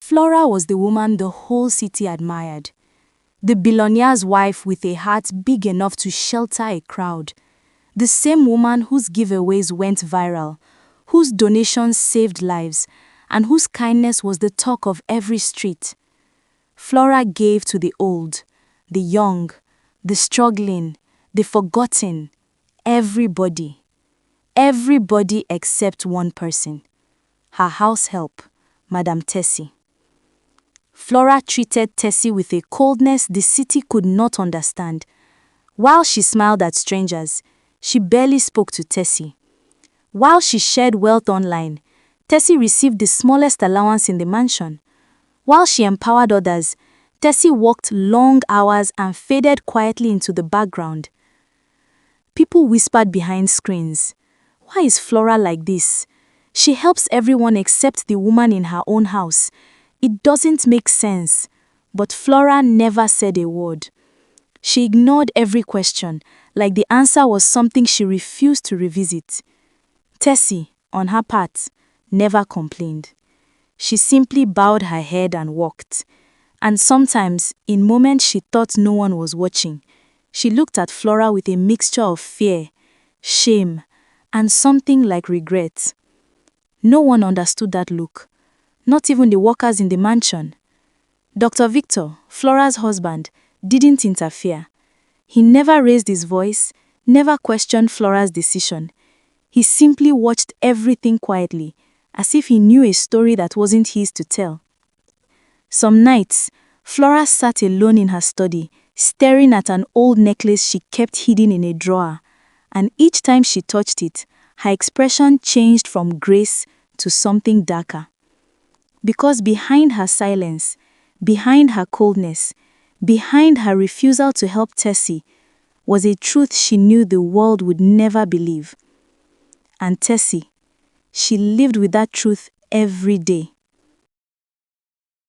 Flora was the woman the whole city admired. The billionaire's wife with a heart big enough to shelter a crowd. The same woman whose giveaways went viral, whose donations saved lives, and whose kindness was the talk of every street. Flora gave to the old, the young, the struggling, the forgotten, everybody. Everybody except one person. Her house help, Madame Tessie. Flora treated Tessie with a coldness the city could not understand. While she smiled at strangers, she barely spoke to Tessie. While she shared wealth online, Tessie received the smallest allowance in the mansion. While she empowered others, Tessie worked long hours and faded quietly into the background. People whispered behind screens, "Why is Flora like this? She helps everyone except the woman in her own house. It doesn't make sense." But Flora never said a word. She ignored every question, like the answer was something she refused to revisit. Tessie, on her part, never complained. She simply bowed her head and walked. And sometimes, in moments she thought no one was watching, she looked at Flora with a mixture of fear, shame, and something like regret. No one understood that look, not even the workers in the mansion. Dr. Victor, Flora's husband, didn't interfere. He never raised his voice, never questioned Flora's decision. He simply watched everything quietly, as if he knew a story that wasn't his to tell. Some nights, Flora sat alone in her study, staring at an old necklace she kept hidden in a drawer, and each time she touched it, her expression changed from grace to something darker. Because behind her silence, behind her coldness, behind her refusal to help Tessie, was a truth she knew the world would never believe. And Tessie, she lived with that truth every day.